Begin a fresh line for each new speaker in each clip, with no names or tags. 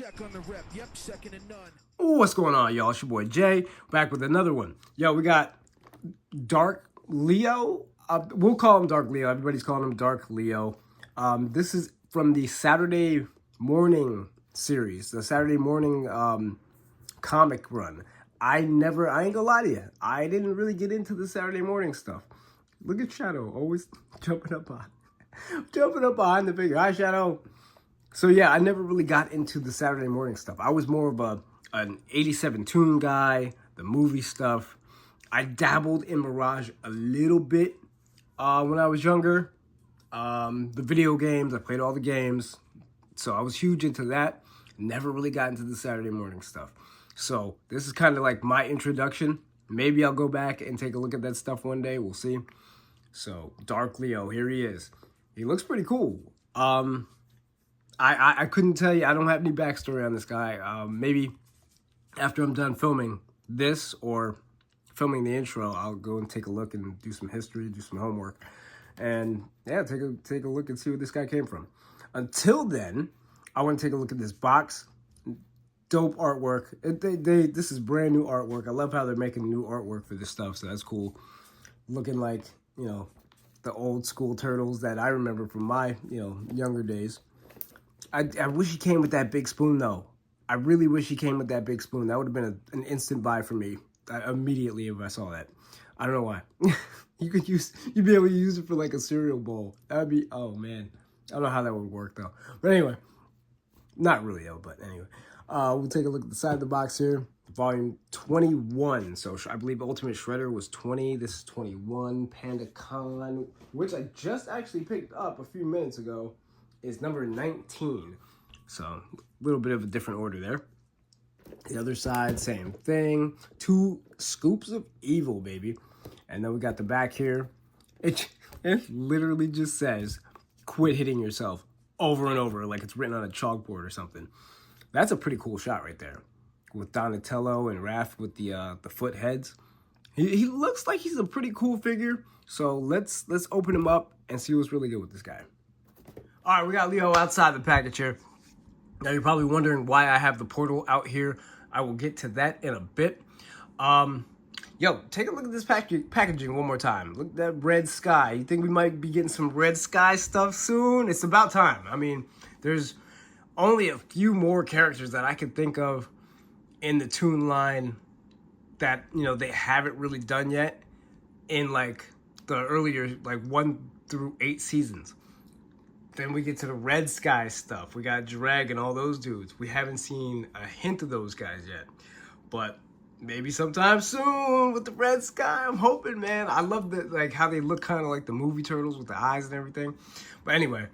Check on the rep. Yep, second and none.
What's going on, y'all? It's your boy Jay, back with another one. Yo, we got Dark Leo. We'll call him Dark Leo. Everybody's calling him Dark Leo. This is from the Saturday morning series, the Saturday morning comic run. I ain't gonna lie to you, I didn't really get into the Saturday morning stuff. Look at Shadow, always jumping up behind the figure. Hi, Shadow. So yeah, I never really got into the Saturday morning stuff. I was more of an 87 Toon guy, the movie stuff. I dabbled in Mirage a little bit when I was younger. The video games, I played all the games. So I was huge into that. Never really got into the Saturday morning stuff. So this is kind of like my introduction. Maybe I'll go back and take a look at that stuff one day. We'll see. So Dark Leo, here he is. He looks pretty cool. I couldn't tell you. I don't have any backstory on this guy. Maybe after I'm done filming this or filming the intro, I'll go and take a look and do some history, do some homework, and yeah, take a look and see where this guy came from. Until then, I want to take a look at this box. Dope artwork. This is brand new artwork. I love how they're making new artwork for this stuff, so that's cool. Looking like, you know, the old school turtles that I remember from my, younger days. I wish he came with that big spoon, though. I really wish he came with that big spoon. That would have been an instant buy for me immediately if I saw that. I don't know why. You'd be able to use it for like a cereal bowl. That would be, oh man. I don't know how that would work though. But anyway, not really though, but anyway. We'll take a look at the side of the box here. Volume 21. So I believe Ultimate Shredder was 20. This is 21. Panda Con, which I just actually picked up a few minutes ago, is number 19. So a little bit of a different order there. The other side, same thing. 2 scoops of evil, baby. And then we got the back here. It literally just says, quit hitting yourself over and over, like it's written on a chalkboard or something. That's a pretty cool shot right there. With Donatello and Raph with the foot heads. He looks like he's a pretty cool figure. So let's open him up and see what's really good with this guy. All right, we got Leo outside the package here. Now you're probably wondering why I have the portal out here. I will get to that in a bit. Yo, take a look at this packaging one more time. Look at that red sky. You think we might be getting some red sky stuff soon? It's about time. I mean, there's only a few more characters that I can think of in the Toon line that, they haven't really done yet in like the earlier, like 1 through 8 seasons. Then we get to the red sky stuff. We got Drag and all those dudes. We haven't seen a hint of those guys yet. But maybe sometime soon with the red sky. I'm hoping, man. I love like how they look kind of like the movie turtles with the eyes and everything. But anyway,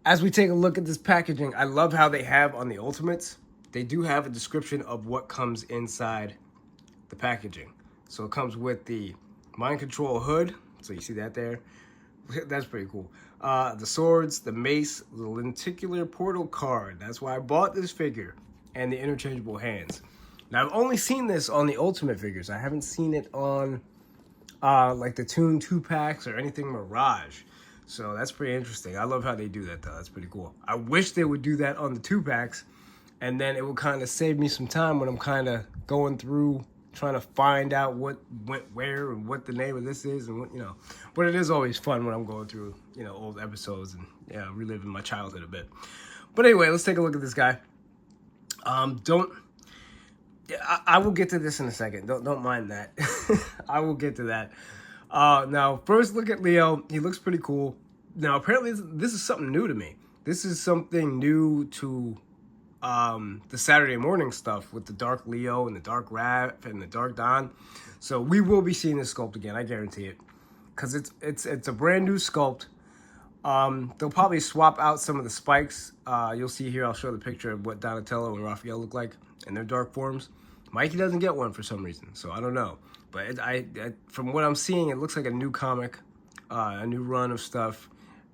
as we take a look at this packaging, I love how they have on the Ultimates, they do have a description of what comes inside the packaging. So it comes with the mind control hood. So you see that there. That's pretty cool. The swords, the mace, the lenticular portal card. That's why I bought this figure. And the interchangeable hands. Now, I've only seen this on the Ultimate figures. I haven't seen it on like the Toon 2-packs or anything Mirage. So that's pretty interesting. I love how they do that, though. That's pretty cool. I wish they would do that on the 2-packs. And then it would kind of save me some time when I'm kind of going through trying to find out what went where and what the name of this is and what, But it is always fun when I'm going through, old episodes and, reliving my childhood a bit. But anyway, let's take a look at this guy. I will get to this in a second. Don't mind that. I will get to that. Now, first look at Leo. He looks pretty cool. Now, apparently this is something new to me. This is something new to the Saturday morning stuff with the Dark Leo and the Dark Raph and the Dark Don. So we will be seeing this sculpt again, I guarantee it, because it's a brand new sculpt. They'll probably swap out some of the spikes. You'll see here, I'll show the picture of what Donatello and Raphael look like in their dark forms. Mikey doesn't get one for some reason, so I don't know. But from what I'm seeing, it looks like a new comic, a new run of stuff,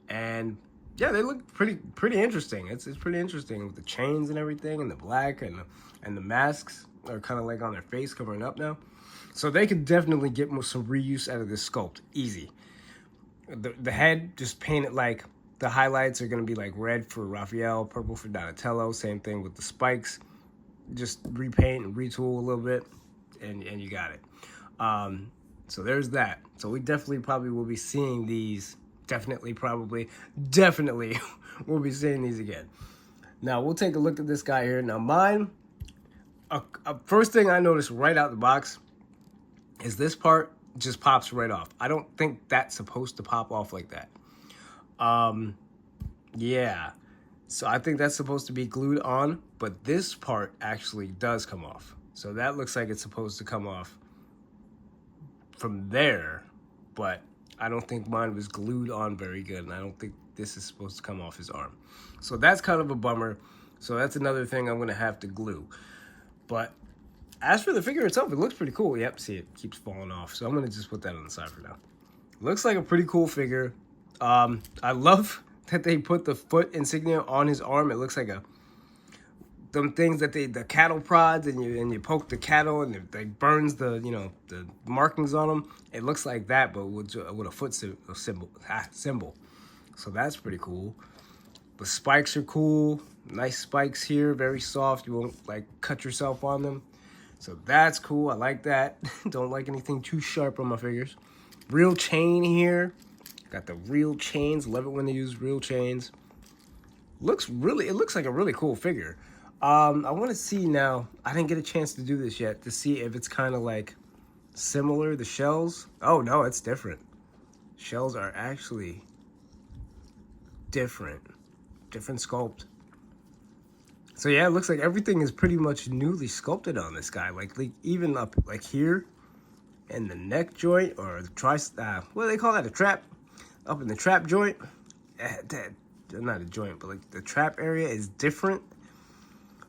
and yeah, they look pretty interesting. It's pretty interesting with the chains and everything, and the black and the masks are kind of like on their face covering up now. So they could definitely get some reuse out of this sculpt, easy. The head, just paint it like the highlights are going to be like red for Raphael, purple for Donatello. Same thing with the spikes. Just repaint and retool a little bit, and you got it. So there's that. So we definitely probably will be seeing these. Definitely we'll be seeing these again. Now we'll take a look at this guy here. Now mine, first thing I noticed right out the box is this part just pops right off. I don't think that's supposed to pop off like that. Yeah. So I think that's supposed to be glued on, but this part actually does come off. So that looks like it's supposed to come off from there, but I don't think mine was glued on very good, and I don't think this is supposed to come off his arm. So that's kind of a bummer. So that's another thing I'm going to have to glue. But as for the figure itself, it looks pretty cool. Yep, see, it keeps falling off. So I'm going to just put that on the side for now. Looks like a pretty cool figure. I love that they put the foot insignia on his arm. It looks like them things that the cattle prods, and you poke the cattle and it like burns the the markings on them. It looks like that, but with a foot symbol. So that's pretty cool. The spikes are cool. Nice spikes here, very soft. You won't like cut yourself on them. So that's cool. I like that. Don't like anything too sharp on my figures. Real chain here. Got the real chains. Love it when they use real chains. It looks like a really cool figure. I want to see now. I didn't get a chance to do this yet to see if it's kind of like similar. The shells. Oh no, it's different. Shells are actually different. Different sculpt. So yeah, it looks like everything is pretty much newly sculpted on this guy. Like even up like here in the neck joint, or the what do they call that? A trap. Up in the trap joint. Not a joint, but like the trap area is different.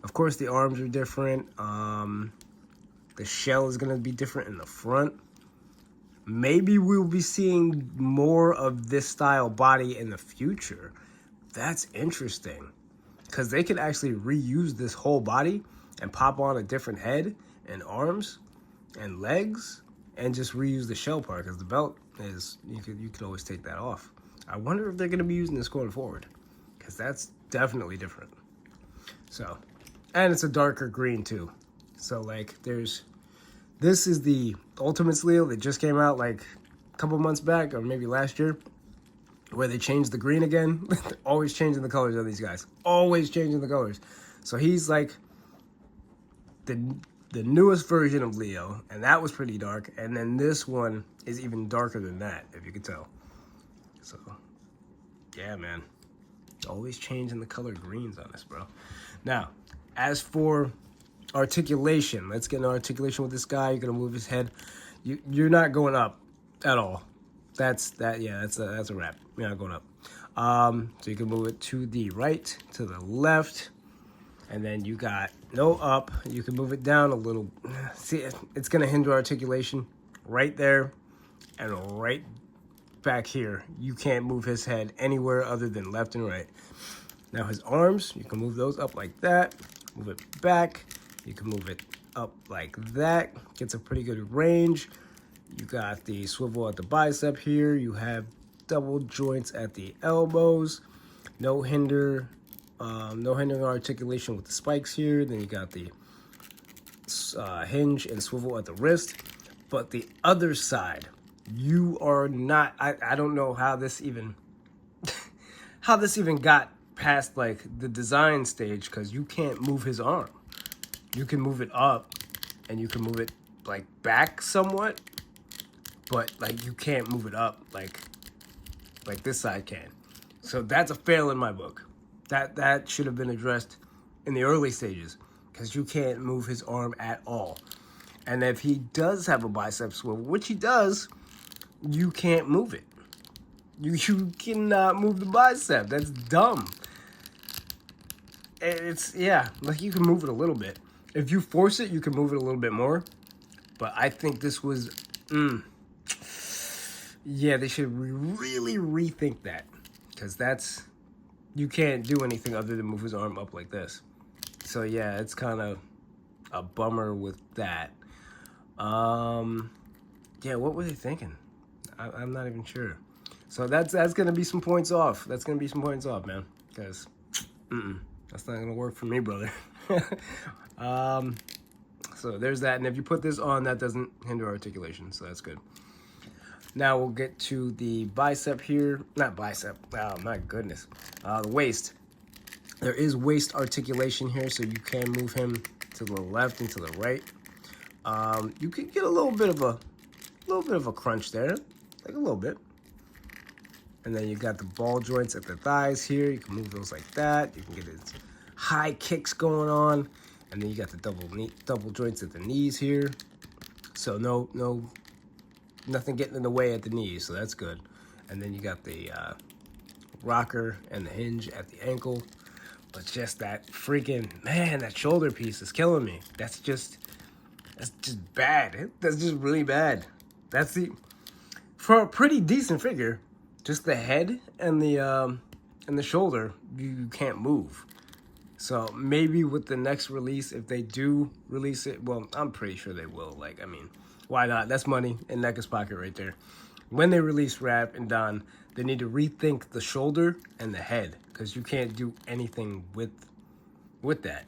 Of course, the arms are different. The shell is gonna be different in the front. Maybe we'll be seeing more of this style body in the future. That's interesting, because they can actually reuse this whole body and pop on a different head and arms and legs and just reuse the shell part, because the belt is, you could always take that off. I wonder if they're going to be using this going forward, because that's definitely different. So, and it's a darker green too. So like this is the Ultimate Sleeve that just came out like a couple months back, or maybe last year, where they changed the green again. Always changing the colors of these guys. Always changing the colors. So he's like the newest version of Leo, and that was pretty dark. And then this one is even darker than that, if you could tell. So, yeah, man. Always changing the color greens on this, bro. Now, as for articulation, let's get an articulation with this guy. You're gonna move his head. You're not going up at all. That's a wrap. You're not going up. So you can move it to the right, to the left, and then you got no up. You can move it down a little. See, it's gonna hinder articulation right there and right back here. You can't move his head anywhere other than left and right. Now his arms, you can move those up like that. Move it back. You can move it up like that. Gets a pretty good range. You got the swivel at the bicep here. You have double joints at the elbows. No hindering articulation with the spikes here. Then you got the hinge and swivel at the wrist. But the other side, you are not. I don't know how this even got past like the design stage, because you can't move his arm. You can move it up, and you can move it like back somewhat. But like you can't move it up like this side can. So that's a fail in my book. That should have been addressed in the early stages, because you can't move his arm at all. And if he does have a bicep swivel, which he does, you can't move it. You cannot move the bicep. That's dumb. It's, yeah, like you can move it a little bit. If you force it, you can move it a little bit more. But I think this was, yeah, they should really rethink that, because you can't do anything other than move his arm up like this. So yeah, it's kind of a bummer with that. Yeah, what were they thinking? I'm not even sure. So that's gonna be some points off. That's gonna be some points off, man. Because that's not gonna work for me, brother. So there's that. And if you put this on, that doesn't hinder articulation. So that's good. Now we'll get to the bicep here. Not bicep. Oh my goodness. The waist. There is waist articulation here, so you can move him to the left and to the right. You can get a little bit of a crunch there, like a little bit. And then you got the ball joints at the thighs here. You can move those like that. You can get his high kicks going on, and then you got the double joints at the knees here. So nothing getting in the way at the knees, so that's good. And then you got the rocker and the hinge at the ankle. But just that freaking, man, that shoulder piece is killing me. That's just bad. That's just really bad. For a pretty decent figure, just the head and the shoulder, you can't move. So maybe with the next release, if they do release it, well, I'm pretty sure they will. Like, I mean, why not? That's money in Neca's pocket right there. When they release Rap and Don, they need to rethink the shoulder and the head, because you can't do anything with that.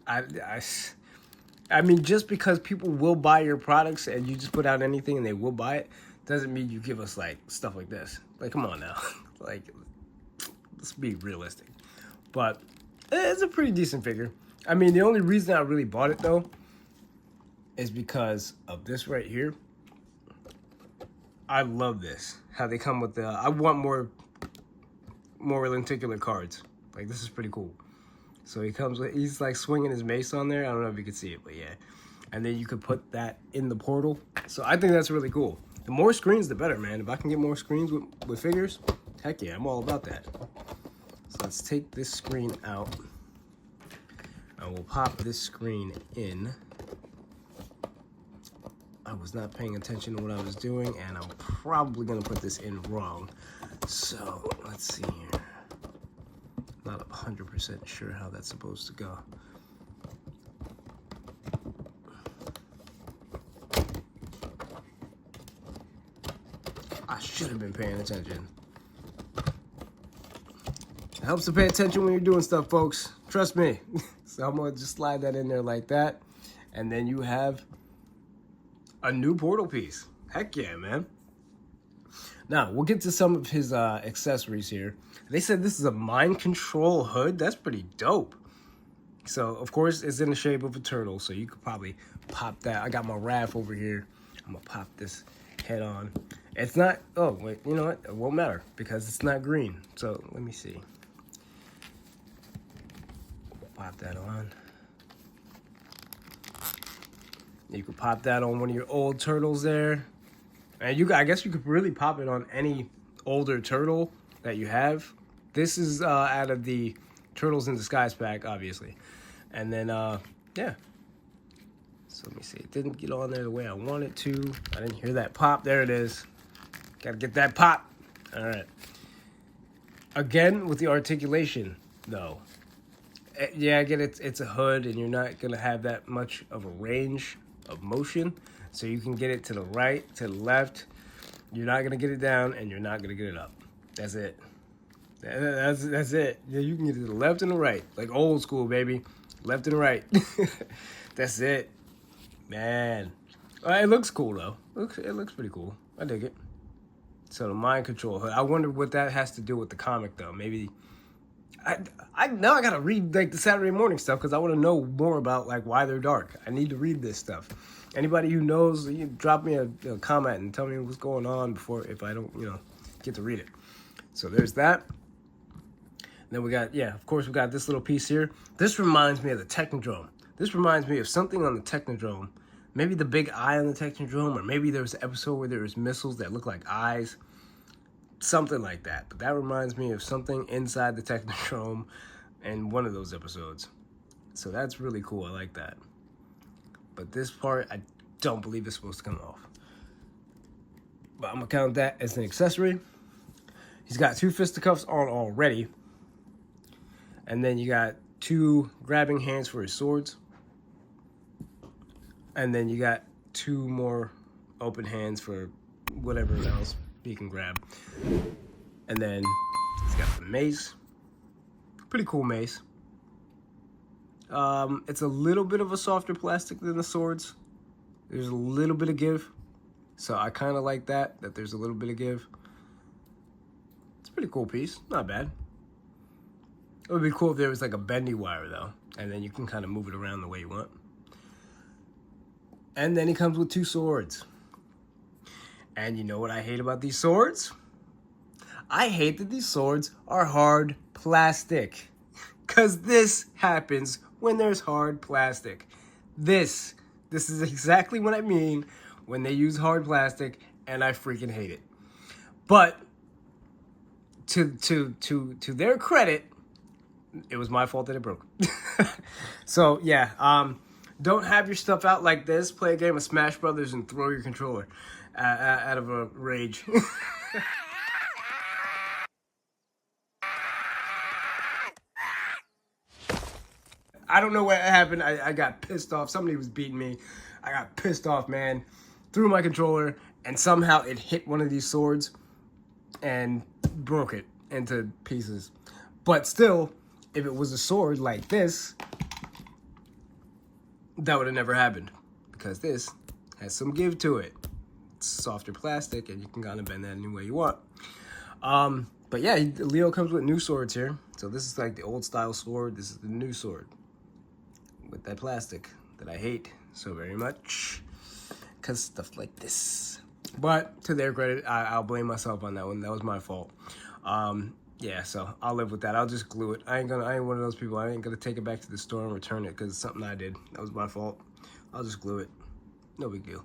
I mean, just because people will buy your products and you just put out anything and they will buy it, doesn't mean you give us like stuff like this. Like, come on now. Like, let's be realistic. But it's a pretty decent figure. I mean, the only reason I really bought it though is because of this right here. I love this. How they come with the, I want more lenticular cards. Like, this is pretty cool. So he comes with, he's like swinging his mace on there. I don't know if you can see it, but yeah. And then you could put that in the portal. So I think that's really cool. The more screens, the better, man. If I can get more screens with figures, heck yeah, I'm all about that. So let's take this screen out. And we'll pop this screen in. I was not paying attention to what I was doing, and I'm probably gonna put this in wrong. So let's see here. Not 100% sure how that's supposed to go. I should have been paying attention. It helps to pay attention when you're doing stuff, folks. Trust me. So I'm gonna just slide that in there like that, and then you have a new portal piece. Heck yeah, man. Now, we'll get to some of his accessories here. They said this is a mind control hood. That's pretty dope. So, of course, it's in the shape of a turtle, so you could probably pop that. I got my Raph over here. I'm going to pop this head on. It's not, oh, wait, you know what? It won't matter because it's not green. So, let me see. Pop that on. You could pop that on one of your old turtles there. And I guess you could really pop it on any older turtle that you have. This is out of the Turtles in Disguise pack, obviously. And then, yeah. So let me see. It didn't get on there the way I wanted to. I didn't hear that pop. There it is. Gotta get that pop. All right. Again, with the articulation, though. Yeah, I get it. It's a hood, and you're not going to have that much of a range of motion. So you can get it to the right, to the left. You're not going to get it down, and you're not going to get it up. That's it. That's it. Yeah, you can get it to the left and the right. Like old school, baby. Left and right. That's it. Man. It looks cool, though. It looks pretty cool. I dig it. So the mind control hood. I wonder what that has to do with the comic, though. Maybe... now I gotta read like the Saturday morning stuff because I want to know more about like why they're dark. I need to read this stuff. Anybody who knows, you drop me a comment and tell me what's going on before if I don't get to read it. So there's that. Then we got of course we got this little piece here. This reminds me of the Technodrome. This reminds me of something on the Technodrome. Maybe the big eye on the Technodrome, or maybe there was an episode where there was missiles that look like eyes. Something like that. But that reminds me of something inside the Technodrome in one of those episodes. So that's really cool. I like that. But this part, I don't believe it's supposed to come off. But I'm going to count that as an accessory. He's got 2 fisticuffs on already. And then you got 2 grabbing hands for his swords. And then you got 2 more open hands for whatever else. he can grab. And then he's got the mace. Pretty cool mace. It's a little bit of a softer plastic than the swords. There's a little bit of give. So I kind of like that there's a little bit of give. It's a pretty cool piece. Not bad. It would be cool if there was like a bendy wire though. And then you can kind of move it around the way you want. And then he comes with 2 swords. And you know what I hate about these swords? I hate that these swords are hard plastic. Because this happens when there's hard plastic. This is exactly what I mean when they use hard plastic, and I freaking hate it. But to their credit, it was my fault that it broke. So yeah, don't have your stuff out like this. Play a game of Smash Brothers and throw your controller out of a rage. I don't know what happened. I got pissed off. Somebody was beating me. I got pissed off, man. Threw my controller, and somehow it hit one of these swords and broke it into pieces. But still, if it was a sword like this, that would have never happened. Because this has some give to it. It's softer plastic, and you can kind of bend that any way you want. But yeah, Leo comes with new swords here. So this is like the old style sword. This is the new sword. With that plastic that I hate so very much, because stuff like this. But to their credit, I'll blame myself on that one. That was my fault. Yeah, so I'll live with that. I'll just glue it. I ain't one of those people. I ain't gonna take it back to the store and return it because it's something I did. That was my fault. I'll just glue it. No big deal.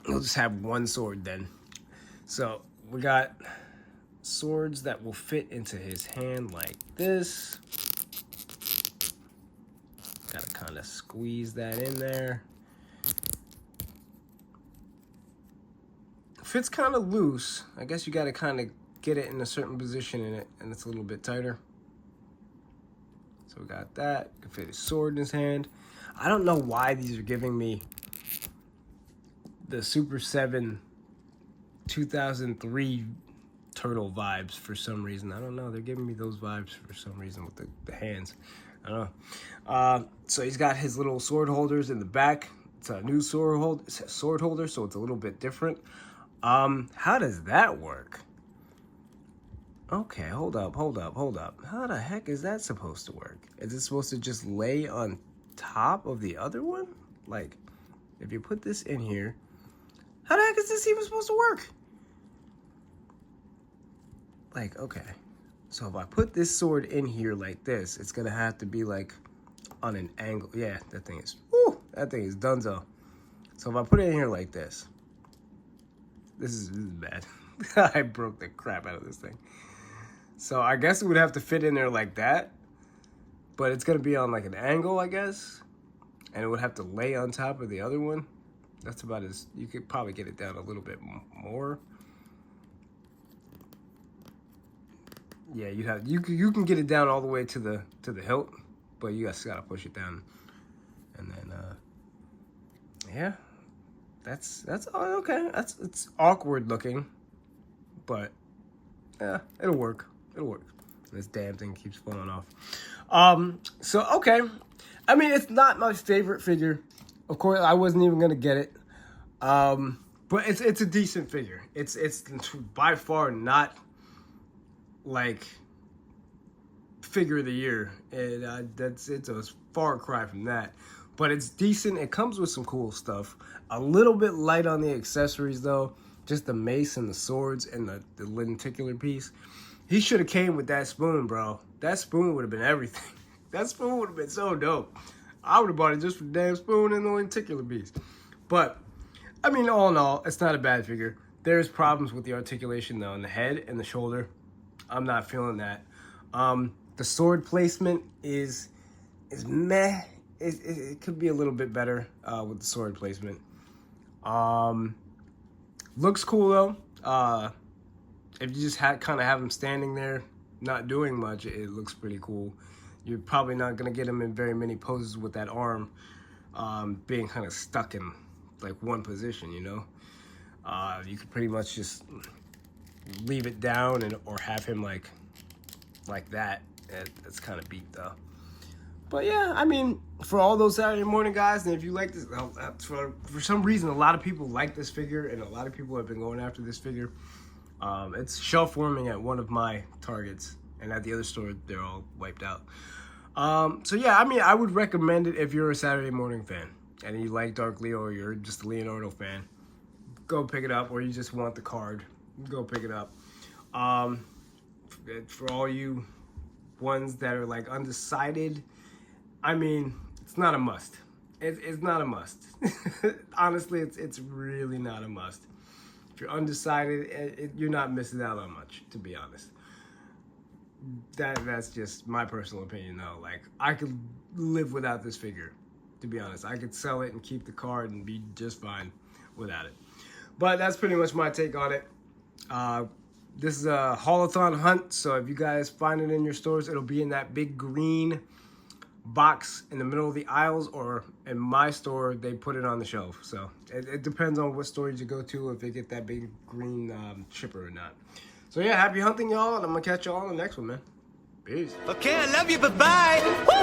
We'll just have one sword then. So we got swords that will fit into his hand like this. Gotta kind of squeeze that in there. Fits kind of loose. I guess you gotta kind of get it in a certain position in it, and it's a little bit tighter. So we got that. Can fit his sword in his hand. I don't know why these are giving me the Super 7 2003 Turtle vibes for some reason. I don't know. They're giving me those vibes for some reason with the hands. I don't know. So he's got his little sword holders in the back. It's a new sword holder, so it's a little bit different. How does that work? Okay, hold up. How the heck is that supposed to work? Is it supposed to just lay on top of the other one? Like, if you put this in here, how the heck is this even supposed to work? Like, okay. So if I put this sword in here like this, it's gonna have to be like on an angle. Yeah, that thing is donezo. So if I put it in here like this, this is bad. I broke the crap out of this thing. So I guess it would have to fit in there like that, but it's gonna be on like an angle, I guess, and it would have to lay on top of the other one. That's about as, you could probably get it down a little bit more. Yeah, you can get it down all the way to the hilt, but you guys gotta push it down, and then yeah, that's okay. It's awkward looking, but yeah, it'll work. This damn thing keeps falling off. So okay, I mean, it's not my favorite figure. Of course, I wasn't even gonna get it. But it's a decent figure. It's by far not like figure of the year. It's a far cry from that. But it's decent. It comes with some cool stuff. A little bit light on the accessories though. Just the mace and the swords and the lenticular piece. He should have came with that spoon, bro. That spoon would have been everything. That spoon would have been so dope. I would have bought it just for the damn spoon and the lenticular piece. But, I mean, all in all, it's not a bad figure. There's problems with the articulation, though, in the head and the shoulder. I'm not feeling that. The sword placement is meh. It could be a little bit better with the sword placement. Looks cool, though. If you just kind of have him standing there, not doing much, it looks pretty cool. You're probably not going to get him in very many poses with that arm being kind of stuck in like one position, you know? You could pretty much just leave it down or have him like that. It's kind of beat though. But yeah, I mean, for all those Saturday morning guys, and if you like this, for some reason, a lot of people like this figure, and a lot of people have been going after this figure. It's shelf warming at one of my Targets, and at the other store, they're all wiped out. So yeah, I mean, I would recommend it if you're a Saturday morning fan, and you like Dark Leo, or you're just a Leonardo fan. Go pick it up, or you just want the card, go pick it up. For all you ones that are like undecided, I mean, it's not a must. It's not a must. Honestly, it's really not a must. If you're undecided, you're not missing out on much, to be honest. That's just my personal opinion, though. Like, I could live without this figure, to be honest. I could sell it and keep the card and be just fine without it. But that's pretty much my take on it. This is a haulathon hunt, so if you guys find it in your stores, it'll be in that big green box in the middle of the aisles, or in my store, they put it on the shelf. So it depends on what store you go to, if they get that big green shipper or not. So yeah, happy hunting, y'all, and I'm gonna catch y'all on the next one, man. Peace.
Okay, I love you, bye-bye.